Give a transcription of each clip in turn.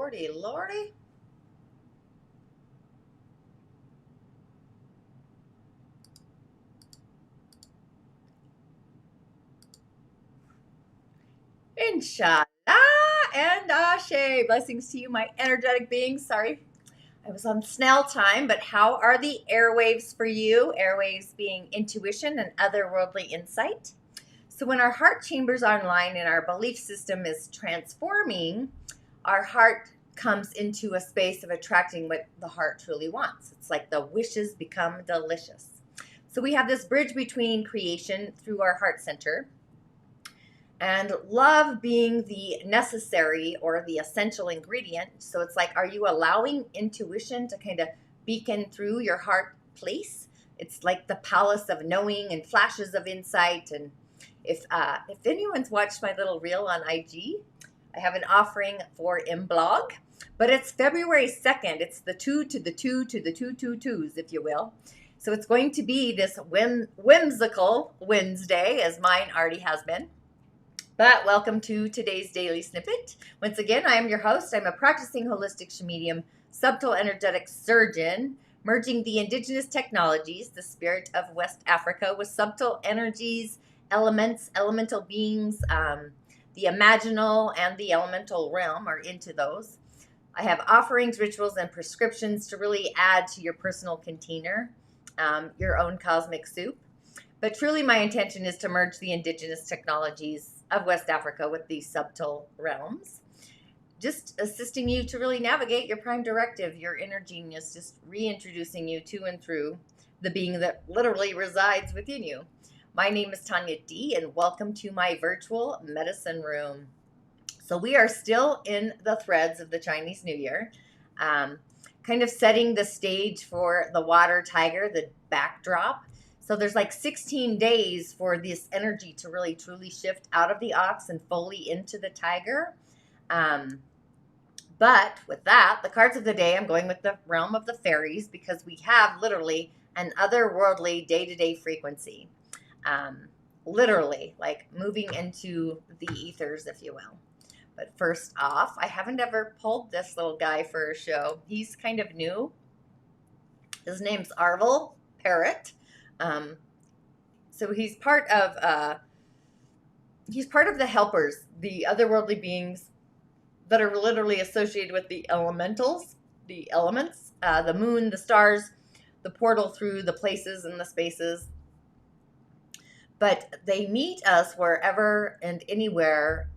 Lordy, Lordy. InShalla and Ashe. Blessings to you, my energetic beings. Sorry, I was on snail time, but how are the airwaves for you? Airwaves being intuition and otherworldly insight. So when our heart chambers are online and our belief system is transforming, our heart comes into a space of attracting what the heart truly wants. It's like the wishes become delicious. So we have this bridge between creation through our heart center and love being the necessary or the essential ingredient. So it's like, are you allowing intuition to kind of beacon through your heart place? It's like the palace of knowing and flashes of insight. And if anyone's watched my little reel on IG, I have an offering for Imblog, but it's February 2nd. It's the 2 to the 2 to the 222s, if you will. So it's going to be this whimsical Wednesday, as mine already has been. But welcome to today's Daily Snippet. Once again, I am your host. I'm a practicing holistic Sha'medium, subtle energetic surgeon, merging the indigenous technologies, the spirit of West Africa, with subtle energies, elements, elemental beings, the imaginal and the elemental realm are into those. I have offerings, rituals, and prescriptions to really add to your personal container, your own cosmic soup. But truly my intention is to merge the indigenous technologies of West Africa with these subtle realms, just assisting you to really navigate your prime directive, your inner genius, just reintroducing you to and through the being that literally resides within you. My name is Tonya D, and welcome to my virtual medicine room. So we are still in the threads of the Chinese New Year, kind of setting the stage for the water tiger, the backdrop. So there's like 16 days for this energy to really truly shift out of the ox and fully into the tiger. But with that, the cards of the day, I'm going with the realm of the fairies because we have literally an otherworldly day-to-day frequency. Literally, like moving into the ethers, if you will. But first off, I haven't ever pulled this little guy for a show. He's kind of new. His name's Arvel Parrot. So he's part of the helpers, the otherworldly beings that are literally associated with the elementals, the elements, the moon, the stars, the portal through the places and the spaces. But they meet us wherever and anywhere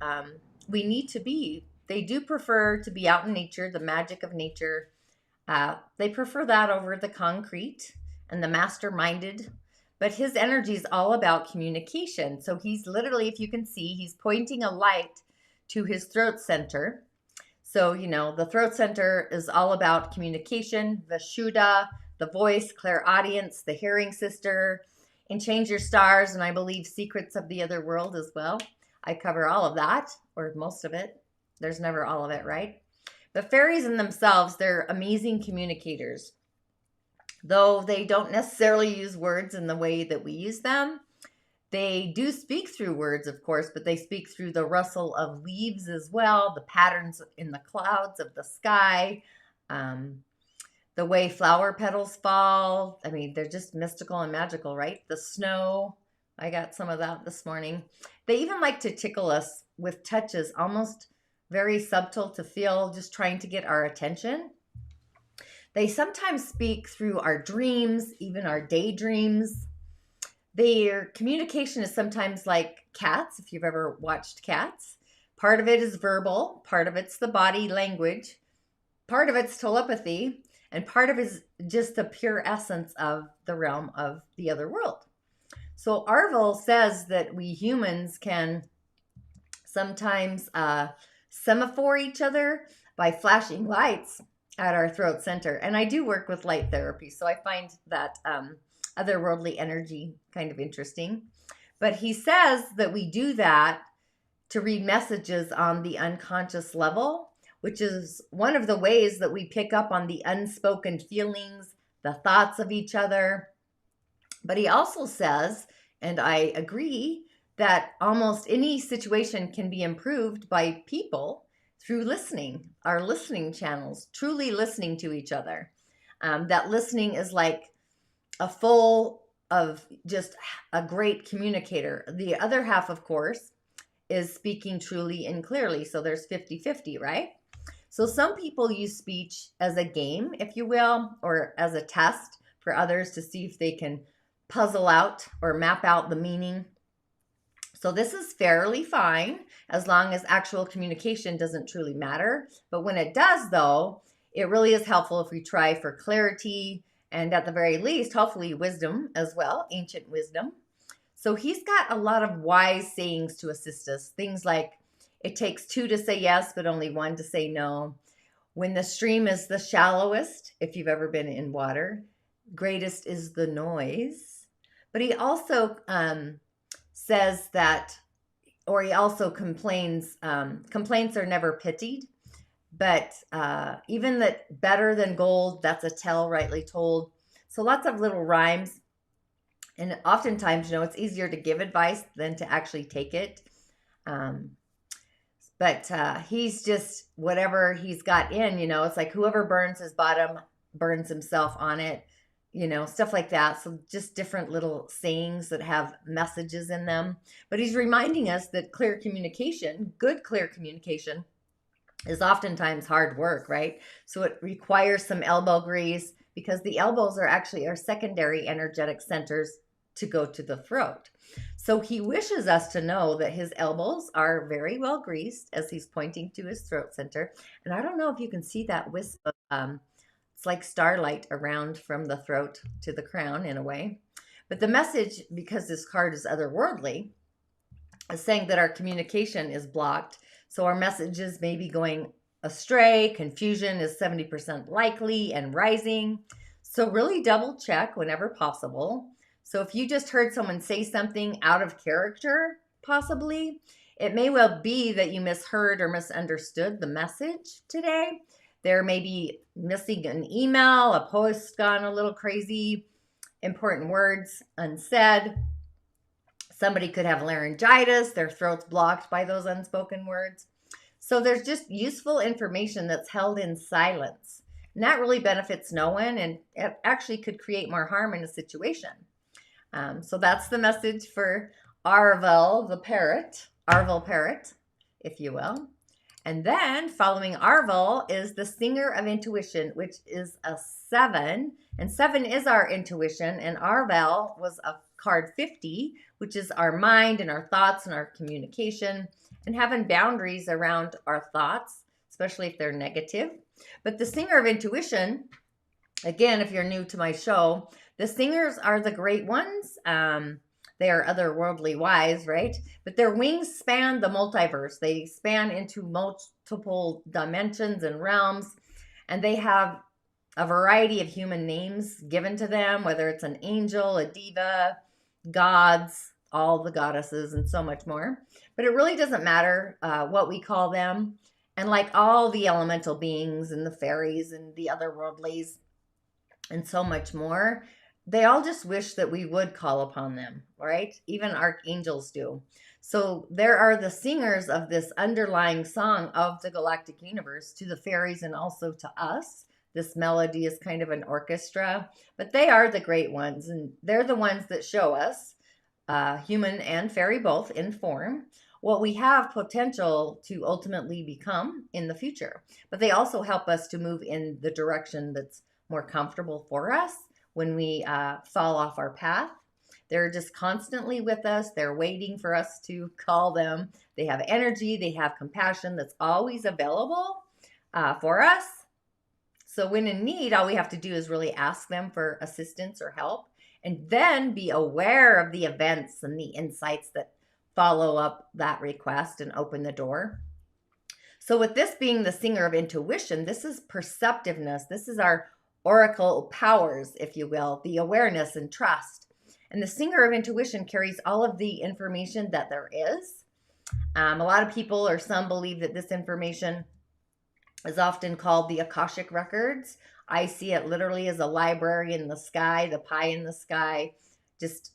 we need to be. They do prefer to be out in nature, the magic of nature. They prefer that over the concrete and the master-minded. But his energy is all about communication. So he's literally, if you can see, he's pointing a light to his throat center. So, you know, the throat center is all about communication, the Shuddha, the voice, clairaudience, the hearing sister, and change your stars, and I believe secrets of the other world as well. I cover all of that, or most of it. There's never all of it, right? The fairies in themselves, they're amazing communicators. Though they don't necessarily use words in the way that we use them, they do speak through words, of course, but they speak through the rustle of leaves as well, the patterns in the clouds of the sky, the way flower petals fall. I mean, they're just mystical and magical, right? The snow. I got some of that this morning. They even like to tickle us with touches, almost very subtle to feel, just trying to get our attention. They sometimes speak through our dreams, even our daydreams. Their communication is sometimes like cats, if you've ever watched cats. Part of it is verbal, part of it's the body language, part of it's telepathy, and part of it is just the pure essence of the realm of the other world. So Arvel says that we humans can sometimes semaphore each other by flashing lights at our throat center. And I do work with light therapy, so I find that otherworldly energy kind of interesting. But he says that we do that to read messages on the unconscious level, which is one of the ways that we pick up on the unspoken feelings, the thoughts of each other. But he also says, and I agree, that almost any situation can be improved by people through listening, our listening channels, truly listening to each other. That listening is like a full of just a great communicator. The other half, of course, is speaking truly and clearly. So there's 50-50, right? So some people use speech as a game, if you will, or as a test for others to see if they can puzzle out or map out the meaning. So this is fairly fine as long as actual communication doesn't truly matter. But when it does, though, it really is helpful if we try for clarity and at the very least, hopefully wisdom as well, ancient wisdom. So he's got a lot of wise sayings to assist us. Things like, it takes two to say yes, but only one to say no. When the stream is the shallowest, if you've ever been in water, greatest is the noise. But he also says that, or he also complains, complaints are never pitied. But even that better than gold, that's a tale rightly told. So lots of little rhymes. And oftentimes, it's easier to give advice than to actually take it. But he's just, whatever he's got in, it's like whoever burns his bottom burns himself on it, stuff like that. So just different little sayings that have messages in them. But he's reminding us that clear communication, good clear communication, is oftentimes hard work, right? So it requires some elbow grease because the elbows are actually our secondary energetic centers to go to the throat. So he wishes us to know that his elbows are very well greased as he's pointing to his throat center. And I don't know if you can see that wisp of, it's like starlight around from the throat to the crown in a way. But the message, because this card is otherworldly, is saying that our communication is blocked. So our messages may be going astray. Confusion is 70% likely and rising. So really double check whenever possible. So if you just heard someone say something out of character, possibly, it may well be that you misheard or misunderstood the message today. There may be missing an email, a post gone a little crazy, important words unsaid. Somebody could have laryngitis, their throat's blocked by those unspoken words. So there's just useful information that's held in silence. And that really benefits no one, and it actually could create more harm in a situation. So that's the message for Arvel the parrot, Arvel parrot, if you will. And then following Arvel is the singer of intuition, which is a 7. And 7 is our intuition. And Arvel was a card 50, which is our mind and our thoughts and our communication and having boundaries around our thoughts, especially if they're negative. But the singer of intuition, again, if you're new to my show, the singers are the great ones. They are otherworldly wise, right? But their wings span the multiverse. They span into multiple dimensions and realms. And they have a variety of human names given to them, whether it's an angel, a diva, gods, all the goddesses, and so much more. But it really doesn't matter what we call them. And like all the elemental beings and the fairies and the otherworldlies and so much more, they all just wish that we would call upon them, right? Even archangels do. So there are the singers of this underlying song of the galactic universe to the fairies and also to us. This melody is kind of an orchestra, but they are the great ones, and they're the ones that show us, human and fairy both in form, what we have potential to ultimately become in the future. But they also help us to move in the direction that's more comfortable for us when we fall off our path. They're just constantly with us. They're waiting for us to call them. They have energy. They have compassion that's always available for us. So when in need, all we have to do is really ask them for assistance or help, and then be aware of the events and the insights that follow up that request and open the door. So with this being the singer of intuition, this is perceptiveness. This is our oracle powers, if you will, the awareness and trust. And the singer of intuition carries all of the information that there is. A lot of people, or some, believe that this information is often called the Akashic records. I see it literally as a library in the sky, the pie in the sky, just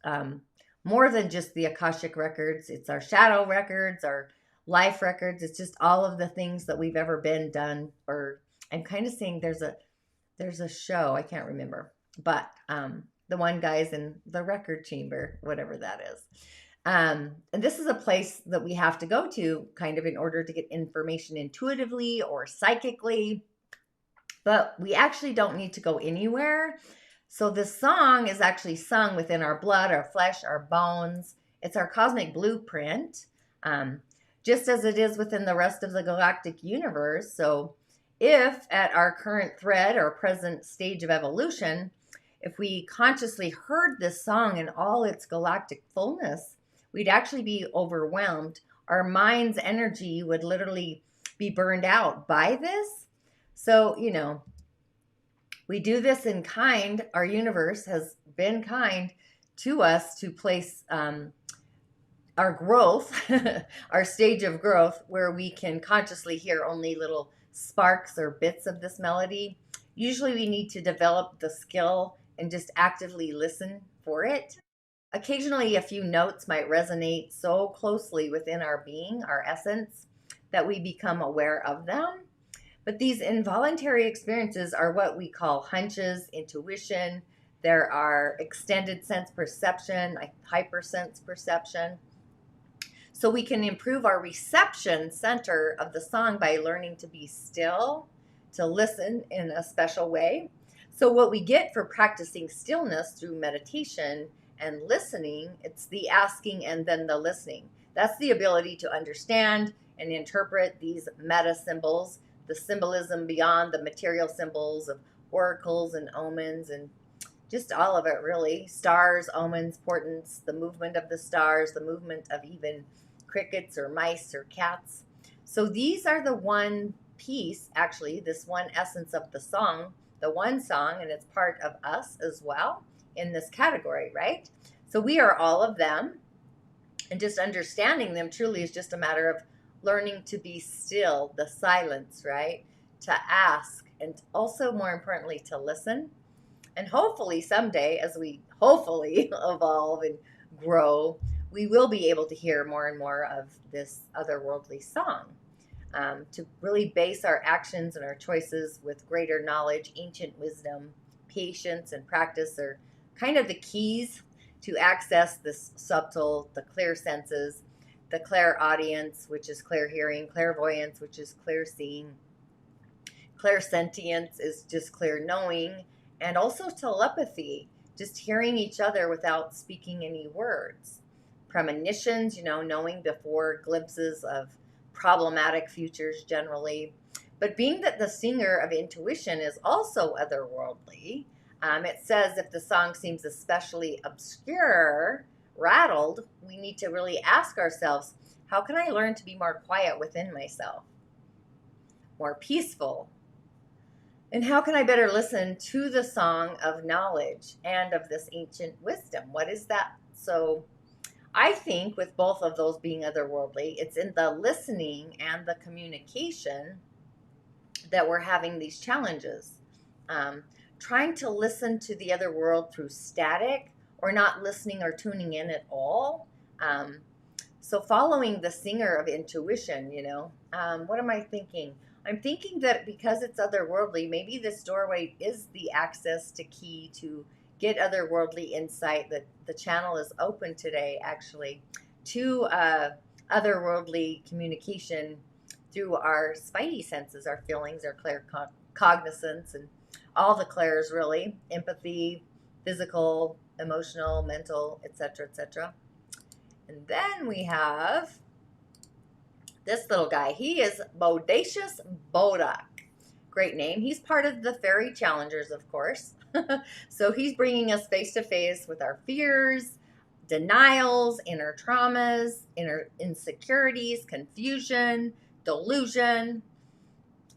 more than just the Akashic records. It's our shadow records, our life records. It's just all of the things that we've ever been done. Or I'm kind of saying there's a show, I can't remember, but the one guy's in the record chamber, whatever that is. And this is a place that we have to go to kind of in order to get information intuitively or psychically, but we actually don't need to go anywhere. So this song is actually sung within our blood, our flesh, our bones. It's our cosmic blueprint, just as it is within the rest of the galactic universe. So if at our current thread or present stage of evolution, if we consciously heard this song in all its galactic fullness, we'd actually be overwhelmed. Our mind's energy would literally be burned out by this. So, we do this in kind. Our universe has been kind to us to place our growth, our stage of growth, where we can consciously hear only little sparks or bits of this melody. Usually we need to develop the skill and just actively listen for it. Occasionally, a few notes might resonate so closely within our being, our essence, that we become aware of them. But these involuntary experiences are what we call hunches, intuition. There are extended sense perception, like hypersense perception. So we can improve our reception center of the song by learning to be still, to listen in a special way. So what we get for practicing stillness through meditation and listening, it's the asking and then the listening. That's the ability to understand and interpret these meta symbols, the symbolism beyond the material symbols of oracles and omens, and just all of it really. Stars, omens, portents, the movement of the stars, the movement of even crickets or mice or cats. So these are the one piece, actually, this one essence of the song, the one song, and it's part of us as well in this category, right? So we are all of them, and just understanding them truly is just a matter of learning to be still, the silence, right? To ask, and also more importantly, to listen. And hopefully someday, as we hopefully evolve and grow, we will be able to hear more and more of this otherworldly song, to really base our actions and our choices with greater knowledge, ancient wisdom, patience, and practice are kind of the keys to access this subtle, the clear senses, the clairaudience, which is clear hearing, clairvoyance, which is clear seeing, clairsentience is just clear knowing, and also telepathy, just hearing each other without speaking any words. Premonitions, knowing before glimpses of problematic futures generally. But being that the singer of intuition is also otherworldly, it says if the song seems especially obscure, rattled, we need to really ask ourselves, how can I learn to be more quiet within myself, more peaceful? And how can I better listen to the song of knowledge and of this ancient wisdom? What is that? So I think with both of those being otherworldly, it's in the listening and the communication that we're having these challenges. Trying to listen to the other world through static, or not listening or tuning in at all. So following the singer of intuition, what am I thinking? I'm thinking that because it's otherworldly, maybe this doorway is the access to key to get otherworldly insight, that the channel is open today, actually, to otherworldly communication through our spidey senses, our feelings, our claircognizance, and all the clairs, really, empathy, physical, emotional, mental, etc., etc. And then we have this little guy. He is Bodacious Bodak. Great name. He's part of the Fairy Challengers, of course. So he's bringing us face to face with our fears, denials, inner traumas, inner insecurities, confusion, delusion,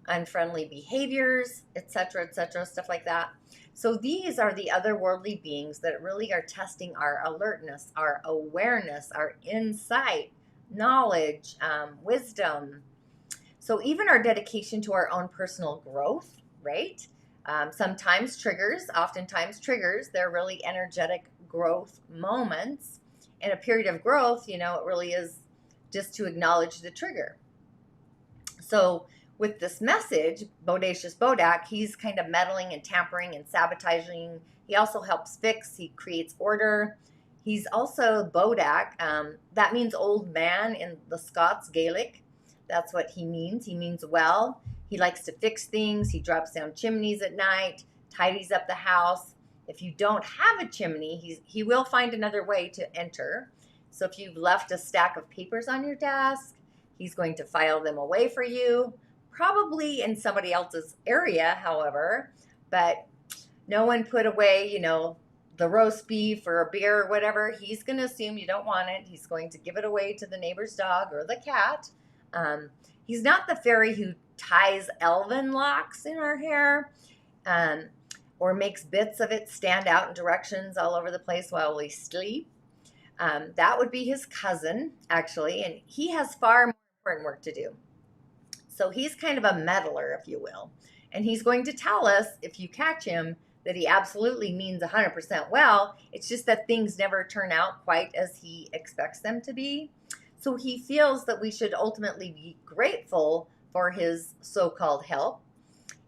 unfriendly behaviors, etc., stuff like that. So these are the otherworldly beings that really are testing our alertness, our awareness, our insight, knowledge, wisdom. So even our dedication to our own personal growth, right? Sometimes triggers, oftentimes triggers, they're really energetic growth moments. In a period of growth, it really is just to acknowledge the trigger. So with this message, Bodacious Bodak, he's kind of meddling and tampering and sabotaging. He also helps fix. He creates order. He's also Bodak. That means old man in the Scots Gaelic. That's what he means. He means well. He likes to fix things. He drops down chimneys at night, tidies up the house. If you don't have a chimney, he will find another way to enter. So if you've left a stack of papers on your desk, he's going to file them away for you, probably in somebody else's area, however, but no one put away, you know, the roast beef or a beer or whatever. He's going to assume you don't want it. He's going to give it away to the neighbor's dog or the cat. He's not the fairy who ties elven locks in our hair or makes bits of it stand out in directions all over the place while we sleep. That would be his cousin, actually, and he has far more important work to do. So he's kind of a meddler, if you will. And he's going to tell us, if you catch him, that he absolutely means 100% well. It's just that things never turn out quite as he expects them to be. So he feels that we should ultimately be grateful for his so-called help,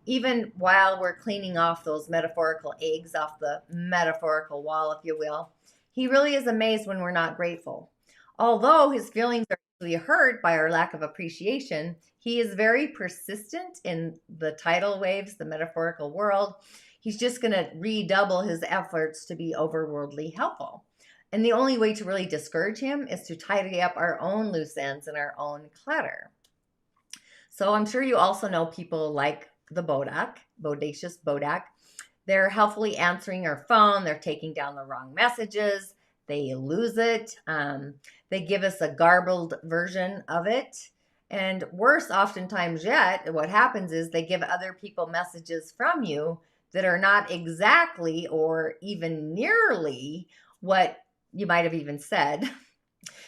even while we're cleaning off those metaphorical eggs off the metaphorical wall, if you will. He really is amazed when we're not grateful. Although his feelings are easily hurt by our lack of appreciation, he is very persistent in the tidal waves, the metaphorical world. He's just going to redouble his efforts to be overworldly helpful. And the only way to really discourage him is to tidy up our own loose ends and our own clutter. So I'm sure you also know people like the Bodak, Bodacious Bodak. They're helpfully answering our phone. They're taking down the wrong messages. They lose it. They give us a garbled version of it. And worse, oftentimes yet, what happens is they give other people messages from you that are not exactly or even nearly what you might have even said.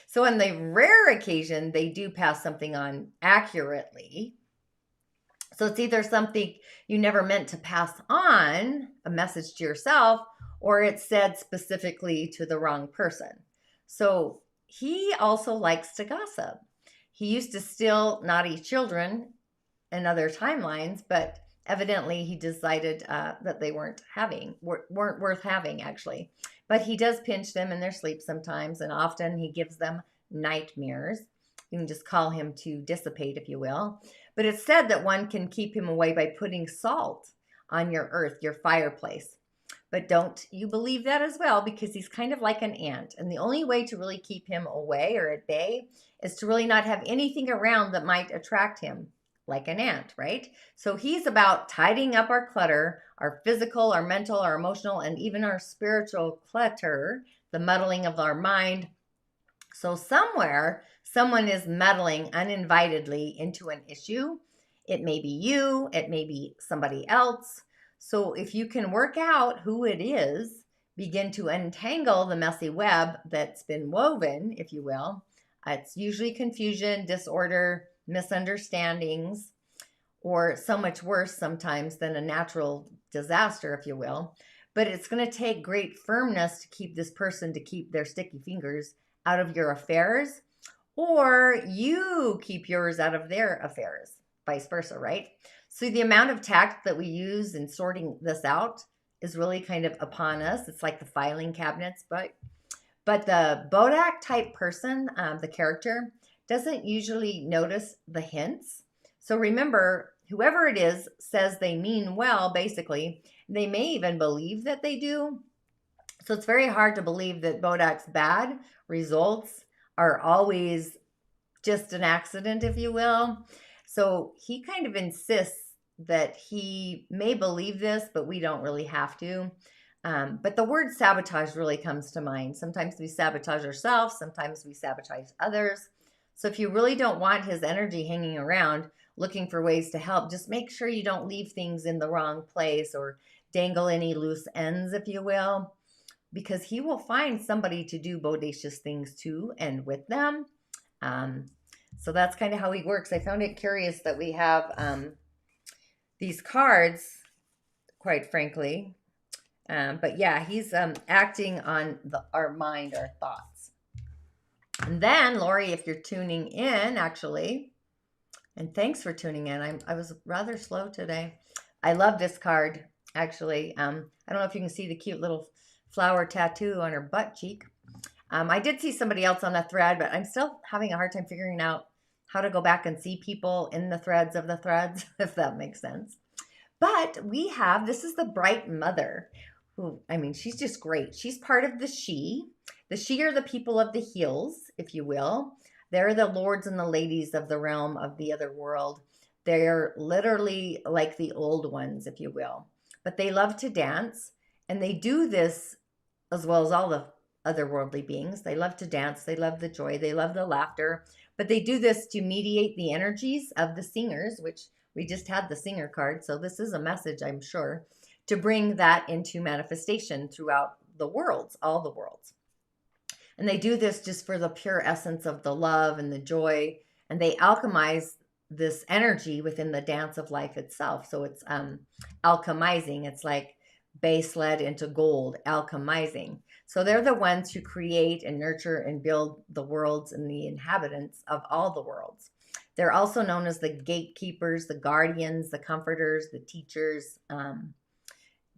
So on the rare occasion, they do pass something on accurately. So it's either something you never meant to pass on, a message to yourself, or it's said specifically to the wrong person. So he also likes to gossip. He used to steal naughty children and other timelines, but evidently he decided that they weren't worth having, actually. But he does pinch them in their sleep sometimes, and often he gives them nightmares. You can just call him to dissipate, if you will. But it's said that one can keep him away by putting salt on your earth, your fireplace. But don't you believe that as well, because he's kind of like an ant. And the only way to really keep him away or at bay is to really not have anything around that might attract him, like an ant, right? So he's about tidying up our clutter, our physical, our mental, our emotional, and even our spiritual clutter, the muddling of our mind. So somewhere, someone is meddling uninvitedly into an issue. It may be you, it may be somebody else. So if you can work out who it is, begin to untangle the messy web that's been woven, if you will. It's usually confusion, disorder, misunderstandings, or so much worse sometimes than a natural disaster, if you will. But it's going to take great firmness to keep this person to keep their sticky fingers out of your affairs, or you keep yours out of their affairs, vice versa, right? So the amount of tact that we use in sorting this out is really kind of upon us. It's like the filing cabinets, but the Bodak type person, the character, doesn't usually notice the hints. So remember, whoever it is says they mean well, basically. They may even believe that they do. So it's very hard to believe that Bodak's bad results are always just an accident, if you will. So he kind of insists that he may believe this, but we don't really have to. But the word sabotage really comes to mind. Sometimes we sabotage ourselves. Sometimes we sabotage others. So if you really don't want his energy hanging around looking for ways to help, just make sure you don't leave things in the wrong place or dangle any loose ends, if you will, because he will find somebody to do bodacious things to and with them. So that's kind of how he works. I found it curious that we have these cards, quite frankly. But yeah, he's acting on our mind, our thoughts. And then, Lori, if you're tuning in, actually, and thanks for tuning in. I was rather slow today. I love this card, actually. I don't know if you can see the cute little flower tattoo on her butt cheek. I did see somebody else on the thread, but I'm still having a hard time figuring out how to go back and see people in the threads of the threads, if that makes sense. But this is the bright mother who, I mean, she's just great. She's part of the she. The she are the people of the hills, if you will. They're the lords and the ladies of the realm of the other world. They're literally like the old ones, if you will. But they love to dance, and they do this as well as all the otherworldly beings. They love to dance. They love the joy. They love the laughter. But they do this to mediate the energies of the singers, which we just had the singer card. So this is a message, I'm sure, to bring that into manifestation throughout the worlds, all the worlds. And they do this just for the pure essence of the love and the joy. And they alchemize this energy within the dance of life itself. So it's alchemizing. It's like base lead into gold, alchemizing. So they're the ones who create and nurture and build the worlds and the inhabitants of all the worlds. They're also known as the gatekeepers, the guardians, the comforters, the teachers.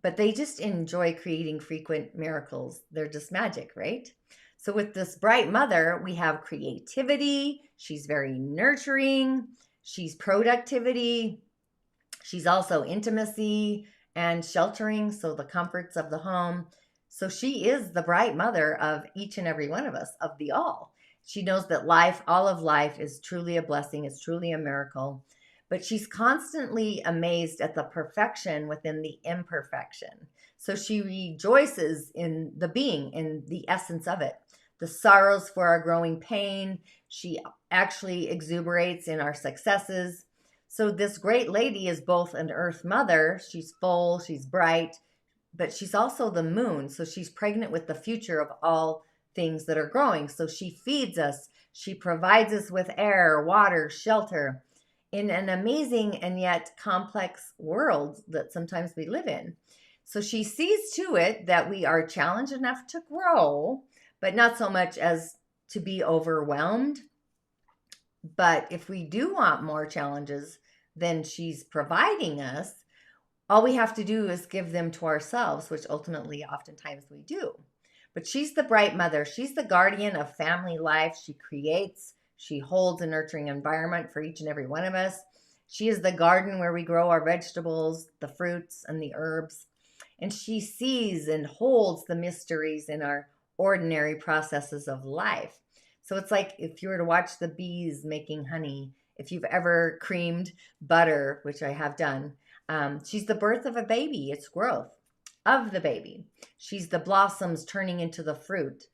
But they just enjoy creating frequent miracles. They're just magic, right? So with this bright mother, we have creativity. She's very nurturing. She's productivity. She's also intimacy and sheltering, so the comforts of the home. So she is the bright mother of each and every one of us, of the all. She knows that life, all of life, is truly a blessing. It's truly a miracle. But she's constantly amazed at the perfection within the imperfection. So she rejoices in the being, in the essence of it. The sorrows for our growing pain. She actually exuberates in our successes. So this great lady is both an earth mother. She's full, she's bright, but she's also the moon. So she's pregnant with the future of all things that are growing. So she feeds us. She provides us with air, water, shelter in an amazing and yet complex world that sometimes we live in. So she sees to it that we are challenged enough to grow, but not so much as to be overwhelmed. But if we do want more challenges than she's providing us, all we have to do is give them to ourselves, which ultimately oftentimes we do. But she's the bright mother. She's the guardian of family life. She creates, she holds a nurturing environment for each and every one of us. She is the garden where we grow our vegetables, the fruits, and the herbs. And she sees and holds the mysteries in our ordinary processes of life. So it's like if you were to watch the bees making honey, if you've ever creamed butter, which I have done, she's the birth of a baby. It's growth of the baby. She's the blossoms turning into the fruit.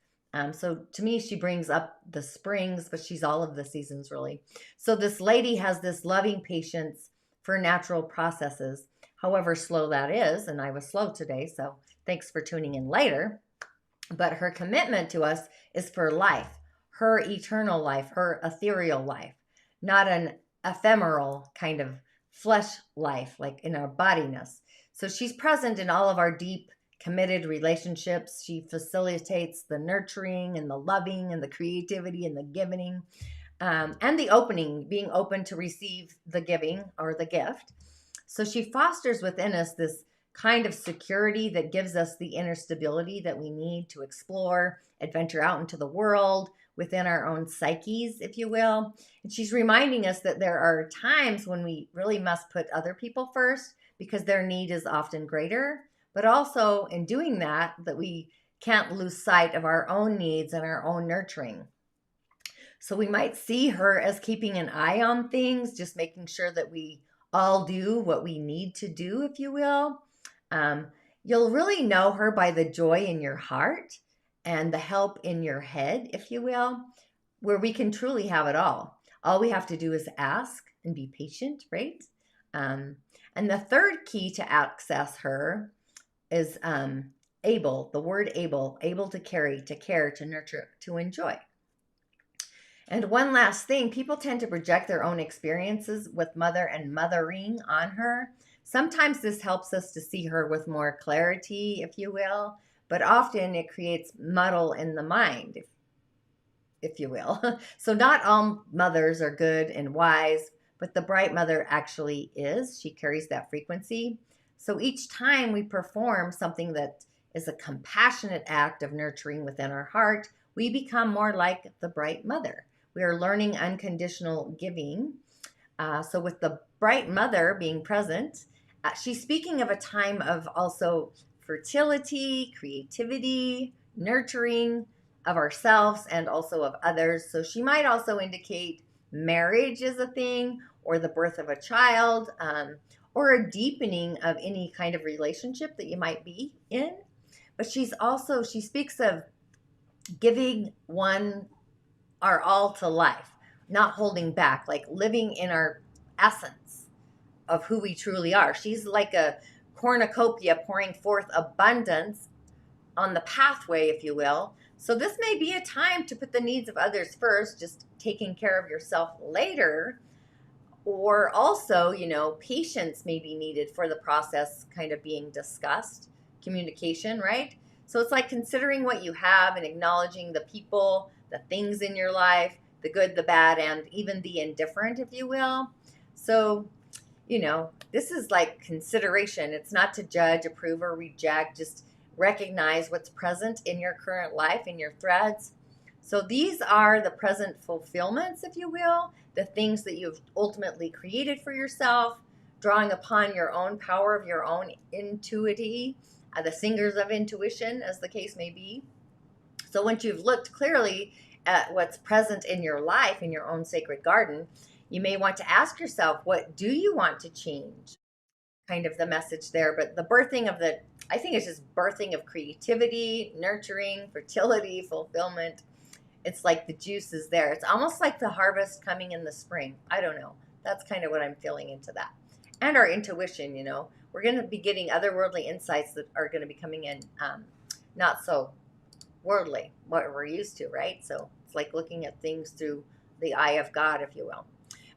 So to me, she brings up the springs, but she's all of the seasons really. So this lady has this loving patience for natural processes, however slow that is. And I was slow today, so thanks for tuning in later. But her commitment to us is for life, her eternal life, her ethereal life, not an ephemeral kind of flesh life, like in our bodiness. So she's present in all of our deep, committed relationships. She facilitates the nurturing and the loving and the creativity and the giving and the opening, being open to receive the giving or the gift. So she fosters within us this kind of security that gives us the inner stability that we need to explore, adventure out into the world within our own psyches, if you will. And she's reminding us that there are times when we really must put other people first because their need is often greater, but also in doing that, that we can't lose sight of our own needs and our own nurturing. So we might see her as keeping an eye on things, just making sure that we all do what we need to do, if you will. You'll really know her by the joy in your heart and the help in your head, if you will, where we can truly have it all. All we have to do is ask and be patient, right? And the third key to access her is able, the word able to carry, to care, to nurture, to enjoy. And one last thing, people tend to project their own experiences with mother and mothering on her. Sometimes this helps us to see her with more clarity, if you will, but often it creates muddle in the mind. if you will. So not all mothers are good and wise, but the bright mother actually is. She carries that frequency. So each time we perform something that is a compassionate act of nurturing within our heart, we become more like the bright mother. We are learning unconditional giving. So with the bright mother being present, she's speaking of a time of also fertility, creativity, nurturing of ourselves and also of others. So she might also indicate marriage is a thing, or the birth of a child, or a deepening of any kind of relationship that you might be in. But she speaks of giving one our all to life, not holding back, like living in our essence of who we truly are. She's like a cornucopia pouring forth abundance on the pathway, if you will. So this may be a time to put the needs of others first, just taking care of yourself later. Or also, patience may be needed for the process kind of being discussed, communication, right? So it's like considering what you have and acknowledging the people, the things in your life, the good, the bad, and even the indifferent, if you will. So, this is like consideration. It's not to judge, approve, or reject. Just recognize what's present in your current life, in your threads. So these are the present fulfillments, if you will, the things that you've ultimately created for yourself, drawing upon your own power of your own intuity, the singers of intuition, as the case may be. So once you've looked clearly at what's present in your life, in your own sacred garden, you may want to ask yourself, what do you want to change? Kind of the message there, but the birthing of I think it's just birthing of creativity, nurturing, fertility, fulfillment. It's like the juice is there. It's almost like the harvest coming in the spring. I don't know. That's kind of what I'm feeling into that. And our intuition, we're going to be getting otherworldly insights that are going to be coming in, not so worldly, what we're used to, right? So it's like looking at things through the eye of God, if you will.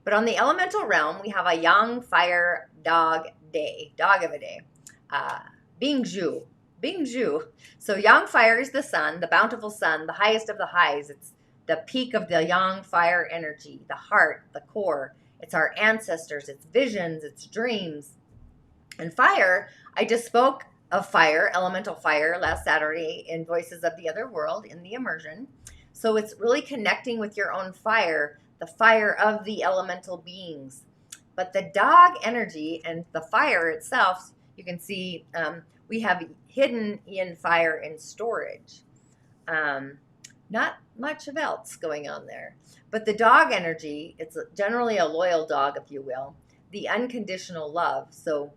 But on the elemental realm, we have a yang fire dog of a day. Bingzhu. So yang fire is the sun, the bountiful sun, the highest of the highs. It's the peak of the yang fire energy, the heart, the core. It's our ancestors, it's visions, it's dreams. And fire, I just spoke of fire, elemental fire, last Saturday in Voices of the Otherworld in the Immersion. So it's really connecting with your own fire, the fire of the elemental beings. But the dog energy and the fire itself, you can see we have hidden yin fire in storage. Not much of else going on there. But the dog energy, it's generally a loyal dog, if you will. The unconditional love. So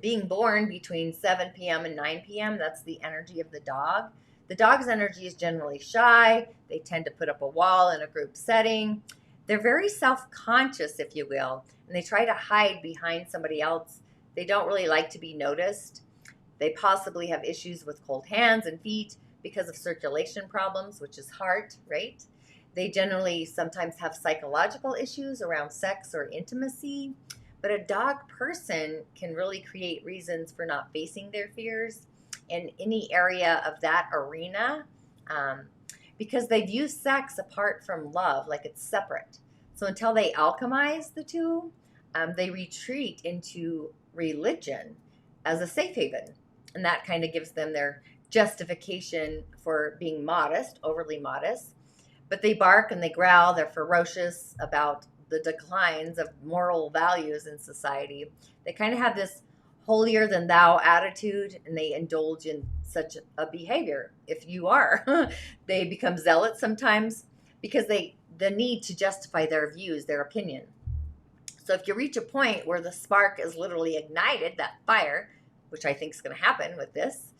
being born between 7 p.m. and 9 p.m., that's the energy of the dog. The dog's energy is generally shy. They tend to put up a wall in a group setting. They're very self-conscious, if you will, and they try to hide behind somebody else. They don't really like to be noticed. They possibly have issues with cold hands and feet because of circulation problems, which is heart, right? They generally sometimes have psychological issues around sex or intimacy. But a dog person can really create reasons for not facing their fears in any area of that arena because they view sex apart from love, like it's separate. So until they alchemize the two, they retreat into religion as a safe haven. And that kind of gives them their justification for being modest, overly modest. But they bark and they growl. They're ferocious about the declines of moral values in society. They kind of have this holier than thou attitude, and they indulge in such a behavior. If you are, they become zealots sometimes because the need to justify their views, their opinion. So if you reach a point where the spark is literally ignited, that fire, which I think is going to happen with this,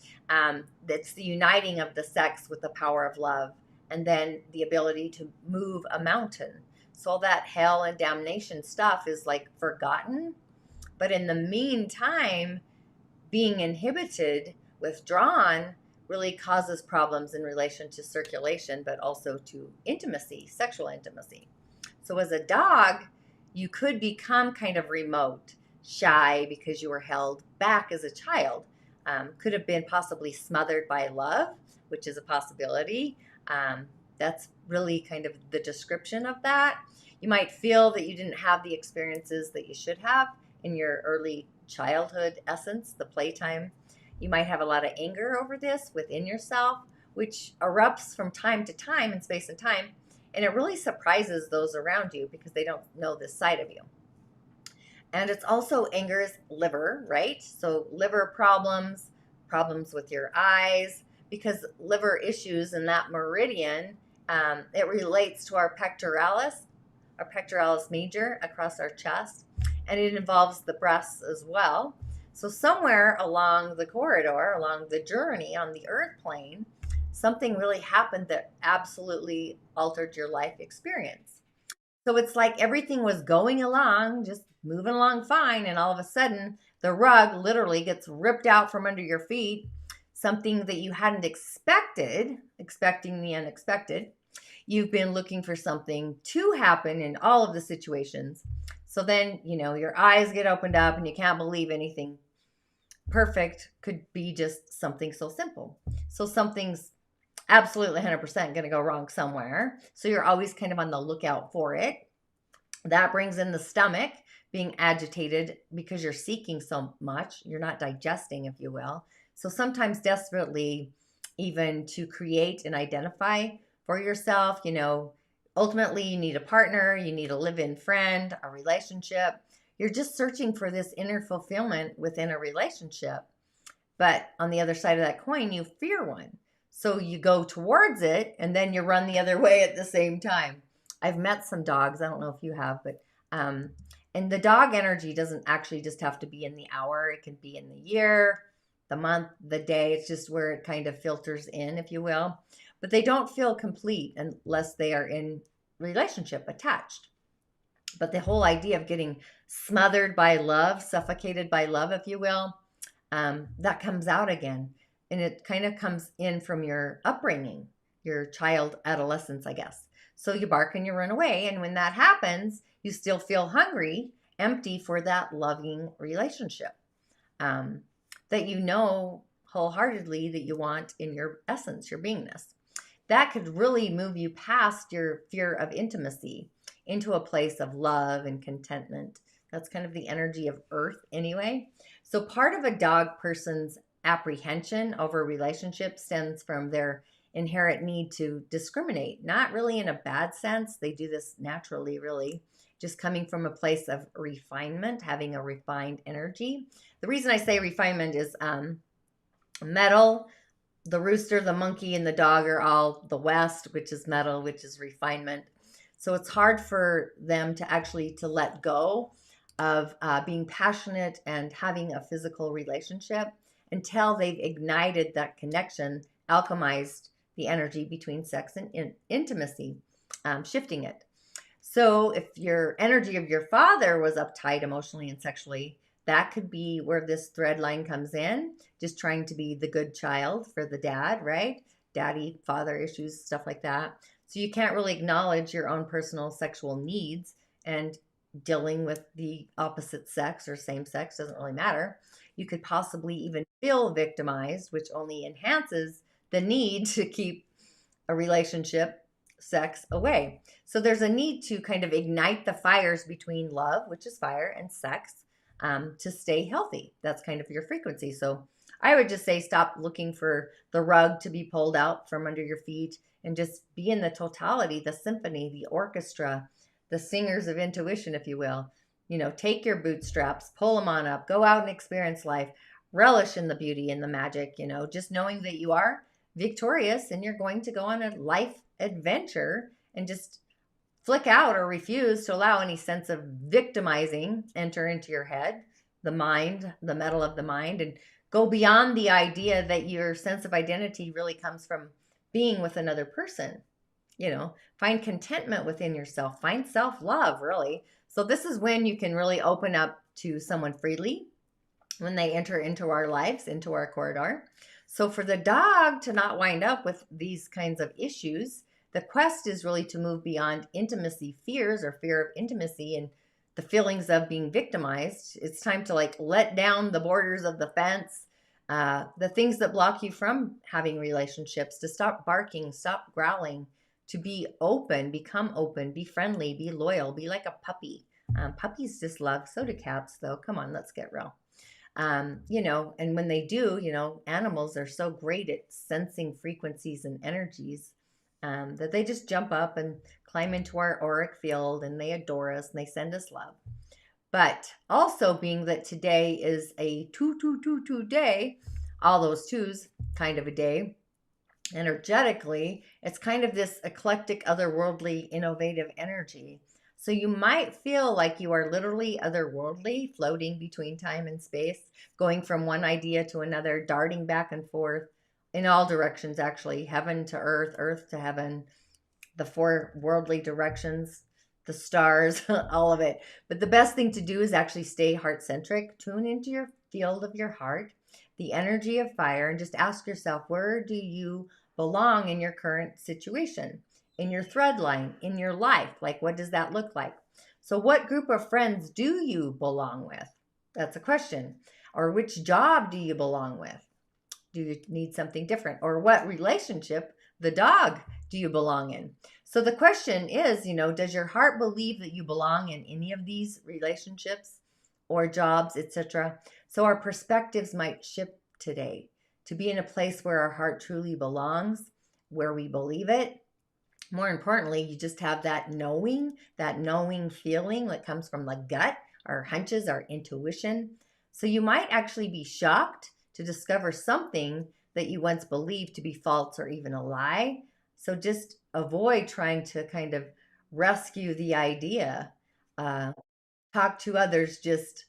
that's the uniting of the sex with the power of love, and then the ability to move a mountain. So all that hell and damnation stuff is like forgotten. But in the meantime, being inhibited, withdrawn, really causes problems in relation to circulation, but also to intimacy, sexual intimacy. So as a dog, you could become kind of remote, shy because you were held back as a child. Could have been possibly smothered by love, which is a possibility. That's really kind of the description of that. You might feel that you didn't have the experiences that you should have in your early childhood essence, the playtime. You might have a lot of anger over this within yourself, which erupts from time to time in space and time. And it really surprises those around you because they don't know this side of you. And it's also anger is liver, right? So liver problems, problems with your eyes, because liver issues in that meridian, it relates to our pectoralis major across our chest, and it involves the breasts as well. So somewhere along the corridor, along the journey on the earth plane, something really happened that absolutely altered your life experience. So it's like everything was going along, just moving along fine, and all of a sudden the rug literally gets ripped out from under your feet, something that you hadn't expected, expecting the unexpected. You've been looking for something to happen in all of the situations. So then, your eyes get opened up and you can't believe anything perfect could be just something so simple. So something's absolutely 100% going to go wrong somewhere. So you're always kind of on the lookout for it. That brings in the stomach being agitated because you're seeking so much. You're not digesting, if you will. So sometimes desperately, even to create and identify for yourself, ultimately you need a partner, you need a live-in friend, a relationship. You're just searching for this inner fulfillment within a relationship. But on the other side of that coin, you fear one. So you go towards it and then you run the other way at the same time. I've met some dogs. I don't know if you have, but and the dog energy doesn't actually just have to be in the hour. It can be in the year, the month, the day. It's just where it kind of filters in, if you will. But they don't feel complete unless they are in relationship attached. But the whole idea of getting smothered by love, suffocated by love, if you will, that comes out again. And it kind of comes in from your upbringing, your child adolescence, I guess. So you bark and you run away. And when that happens, you still feel hungry, empty for that loving relationship that you know wholeheartedly that you want in your essence, your beingness. That could really move you past your fear of intimacy into a place of love and contentment. That's kind of the energy of earth anyway. So part of a dog person's apprehension over relationships stems from their inherent need to discriminate, not really in a bad sense. They do this naturally, really, just coming from a place of refinement, having a refined energy. The reason I say refinement is metal. The rooster, the monkey, and the dog are all the West, which is metal, which is refinement. So it's hard for them to actually to let go of being passionate and having a physical relationship until they've ignited that connection, alchemized the energy between sex and intimacy, shifting it. So if your energy of your father was uptight emotionally and sexually, that could be where this thread line comes in, just trying to be the good child for the dad, right? Daddy, father issues, stuff like that. So you can't really acknowledge your own personal sexual needs, and dealing with the opposite sex or same sex doesn't really matter. You could possibly even feel victimized, which only enhances the need to keep a relationship, sex away. So there's a need to kind of ignite the fires between love, which is fire, and sex to stay healthy. That's kind of your frequency. So I would just say stop looking for the rug to be pulled out from under your feet and just be in the totality, the symphony, the orchestra, the singers of intuition, if you will. Take your bootstraps, pull them on up, go out and experience life, relish in the beauty and the magic, just knowing that you are victorious and you're going to go on a life adventure, and just flick out or refuse to allow any sense of victimizing enter into your head, the mind, the metal of the mind, and go beyond the idea that your sense of identity really comes from being with another person. Find contentment within yourself, find self-love, really. So this is when you can really open up to someone freely when they enter into our lives, into our corridor. So for the dog to not wind up with these kinds of issues, the quest is really to move beyond intimacy fears or fear of intimacy and the feelings of being victimized. It's time to let down the borders of the fence, the things that block you from having relationships, to stop barking, stop growling, to be open, become open, be friendly, be loyal, be like a puppy. Puppies just love, so do cats though. Come on, let's get real. You know, and when they do, you know, animals are so great at sensing frequencies and energies that they just jump up and climb into our auric field and they adore us and they send us love. But also being that today is a 2 day, all those twos kind of a day, energetically, it's kind of this eclectic, otherworldly, innovative energy. So you might feel like you are literally otherworldly, floating between time and space, going from one idea to another, darting back and forth in all directions, actually, heaven to earth, earth to heaven, the four worldly directions, the stars, all of it. But the best thing to do is actually stay heart centric, tune into your field of your heart, the energy of fire, and just ask yourself, where do you belong in your current situation, in your thread line, in your life? Like, what does that look like? So what group of friends do you belong with? That's a question. Or which job do you belong with? Do you need something different? Or what relationship, the dog, do you belong in? So the question is, you know, does your heart believe that you belong in any of these relationships or jobs, etc.? So our perspectives might shift today to be in a place where our heart truly belongs, where we believe it. More importantly, you just have that knowing feeling that comes from the gut, our hunches, our intuition. So you might actually be shocked to discover something that you once believed to be false or even a lie. So just avoid trying to kind of rescue the idea. Talk to others, just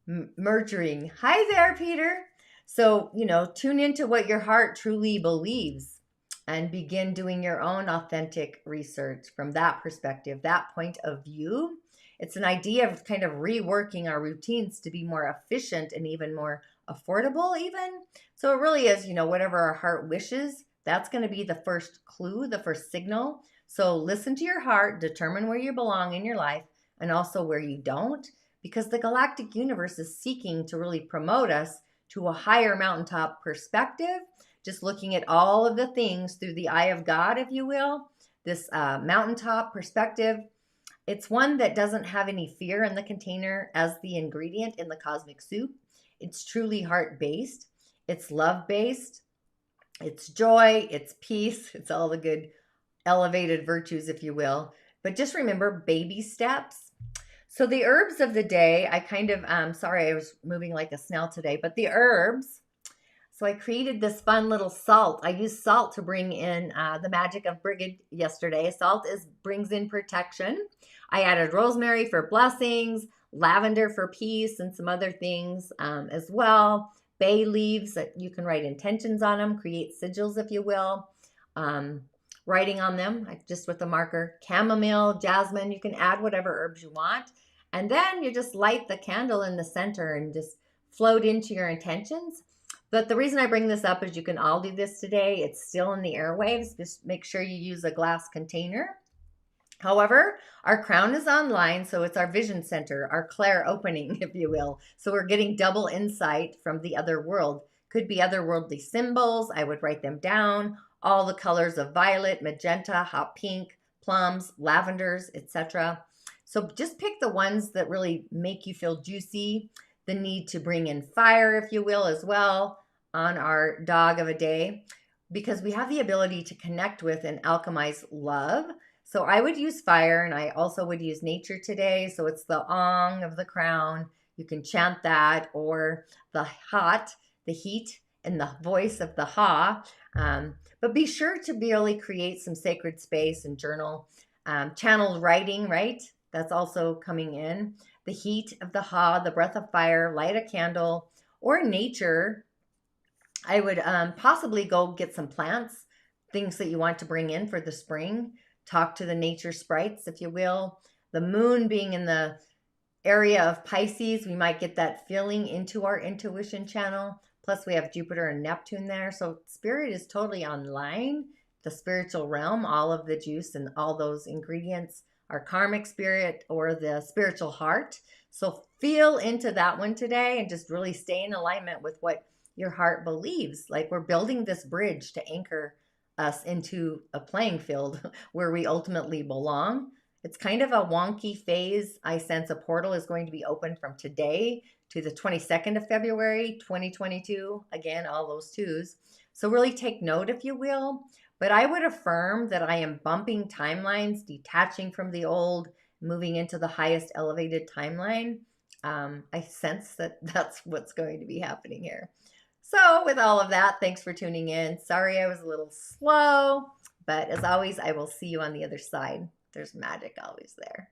merging. Hi there, Peter. So, you know, tune into what your heart truly believes and begin doing your own authentic research from that perspective, that point of view. It's an idea of kind of reworking our routines to be more efficient and even more affordable even. So it really is, you know, whatever our heart wishes, that's going to be the first clue, the first signal. So listen to your heart, determine where you belong in your life and also where you don't, because the galactic universe is seeking to really promote us to a higher mountaintop perspective, just looking at all of the things through the eye of God, if you will, this mountaintop perspective. It's one that doesn't have any fear in the container as the ingredient in the cosmic soup. It's truly heart-based. It's love-based. It's joy. It's peace. It's all the good elevated virtues, if you will. But just remember, baby steps. So the herbs of the day, I kind of, sorry, I was moving like a snail today, but the herbs. So I created this fun little salt. I used salt to bring in the magic of brigade yesterday. Salt brings in protection. I added rosemary for blessings, lavender for peace, and some other things as well. Bay leaves that you can write intentions on them, create sigils, if you will. Writing on them, just with a marker. Chamomile, jasmine, you can add whatever herbs you want. And then you just light the candle in the center and just float into your intentions. But the reason I bring this up is you can all do this today. It's still in the airwaves. Just make sure you use a glass container. However, our crown is online, so it's our vision center, our clair opening, if you will. So we're getting double insight from the other world. Could be otherworldly symbols. I would write them down. All the colors of violet, magenta, hot pink, plums, lavenders, etc. So just pick the ones that really make you feel juicy. The need to bring in fire, if you will, as well on our dog of a day, because we have the ability to connect with and alchemize love. So I would use fire, and I also would use nature today. So it's the ong of the crown. You can chant that, or the hot, the heat, and the voice of the ha. But be sure to really create some sacred space and journal. Channeled writing, right? That's also coming in. The heat of the ha, the breath of fire, light a candle, or nature. I would possibly go get some plants, things that you want to bring in for the spring. Talk to the nature sprites, if you will. The moon being in the area of Pisces, we might get that feeling into our intuition channel. Plus we have Jupiter and Neptune there. So spirit is totally online, the spiritual realm, all of the juice and all those ingredients, our karmic spirit or the spiritual heart. So feel into that one today and just really stay in alignment with what your heart believes. Like we're building this bridge to anchor us into a playing field where we ultimately belong. It's kind of a wonky phase. I sense a portal is going to be open from today to the 22nd of February, 2022. Again, all those twos. So really take note, if you will. But I would affirm that I am bumping timelines, detaching from the old, moving into the highest elevated timeline. I sense that that's what's going to be happening here. So, with all of that, thanks for tuning in. Sorry I was a little slow, but as always, I will see you on the other side. There's magic always there.